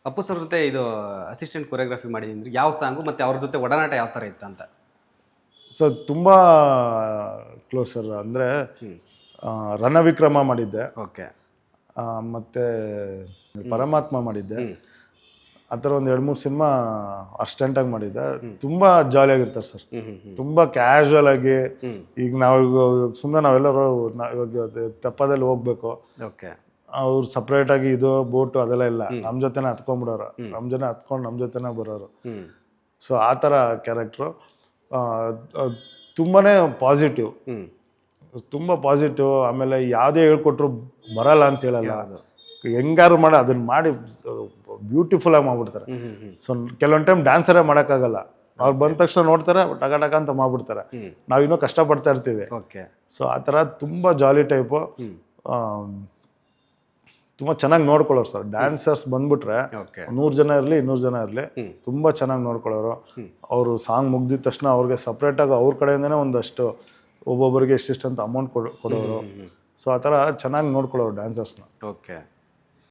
Appu sir ಜೊತೆ ಇದು assistant choreography ಮಾಡಿದ್ರೆ ಯಾವ ಸಾಂಗು ಮತ್ತು ಅವ್ರ ಜೊತೆ ಒಡನಾಟ ಯಾವ ಥರ ಇತ್ತು ಅಂತ? ಸೊ ತುಂಬ ಕ್ಲೋಸ್ ಸರ್. ಅಂದರೆ ರಣವಿಕ್ರಮ ಮಾಡಿದ್ದೆ, ಓಕೆ. ಮತ್ತು ಪರಮಾತ್ಮ ಮಾಡಿದ್ದೆ. ಆ ಥರ ಒಂದು 2-3 ಸಿನಿಮಾ ಅರ್ಸ್ಟೆಂಟಾಗಿ ಮಾಡಿದ್ದೆ. ತುಂಬ ಜಾಲಿಯಾಗಿರ್ತಾರೆ ಸರ್, ತುಂಬ ಕ್ಯಾಶುವಲ್ ಆಗಿ. ಈಗ ಸುಮ್ಮನೆ ನಾವೆಲ್ಲರೂ ಇವಾಗ ತೆಪ್ಪದಲ್ಲಿ ಹೋಗ್ಬೇಕು, ಓಕೆ, ಅವ್ರು ಸಪ್ರೇಟಾಗಿ ಇದು ಬೋಟು ಅದೆಲ್ಲ ಇಲ್ಲ, ನಮ್ಮ ಜೊತೆನೇ ಹತ್ಕೊಂಡ್ಬಿಡೋರು, ನಮ್ಮ ಜೊತೆ ಹತ್ಕೊಂಡು ನಮ್ಮ ಜೊತೆನೇ ಬರೋರು. ಸೊ ಆ ಥರ ಕ್ಯಾರೆಕ್ಟ್ರು. ತುಂಬಾ ಪಾಸಿಟಿವ್, ತುಂಬ ಪಾಸಿಟಿವ್. ಆಮೇಲೆ ಯಾವುದೇ ಹೇಳ್ಕೊಟ್ರು ಬರಲ್ಲ ಅಂತ ಹೇಳಲ್ಲ, ಹೆಂಗಾರು ಮಾಡಿ ಅದನ್ನ ಮಾಡಿ ಬ್ಯೂಟಿಫುಲ್ ಆಗಿ ಮಾಡ್ಬಿಡ್ತಾರೆ. ಸೊ ಕೆಲವೊಂದು ಟೈಮ್ ಡ್ಯಾನ್ಸರೇ ಮಾಡೋಕ್ಕಾಗಲ್ಲ, ಅವ್ರು ಬಂದ ತಕ್ಷಣ ನೋಡ್ತಾರೆ ಟಕ ಟಕ ಅಂತ ಮಾಡ್ಬಿಡ್ತಾರೆ, ನಾವಿನ್ನೂ ಕಷ್ಟಪಡ್ತಾ ಇರ್ತೀವಿ. ಸೊ ಆ ಥರ ತುಂಬ ಜಾಲಿ ಟೈಪು, ತುಂಬ ಚೆನ್ನಾಗಿ ನೋಡ್ಕೊಳ್ಳೋರು ಸರ್. ಡ್ಯಾನ್ಸರ್ಸ್ ಬಂದ್ಬಿಟ್ರೆ 100 ಜನ ಇರಲಿ 200 ಜನ ಇರಲಿ ತುಂಬ ಚೆನ್ನಾಗಿ ನೋಡ್ಕೊಳ್ಳೋರು. ಅವರು ಸಾಂಗ್ ಮುಗ್ದಿದ ತಕ್ಷಣ ಅವ್ರಿಗೆ ಸಪ್ರೇಟಾಗಿ ಅವ್ರ ಕಡೆಯಿಂದನೇ ಒಂದಷ್ಟು ಒಬ್ಬೊಬ್ಬರಿಗೆ ಎಷ್ಟಿಷ್ಟು ಅಂತ ಅಮೌಂಟ್ ಕೊಡೋರು. ಸೊ ಆ ಥರ ಚೆನ್ನಾಗಿ ನೋಡ್ಕೊಳ್ಳೋರು ಡ್ಯಾನ್ಸರ್ಸ್ನ. ಓಕೆ.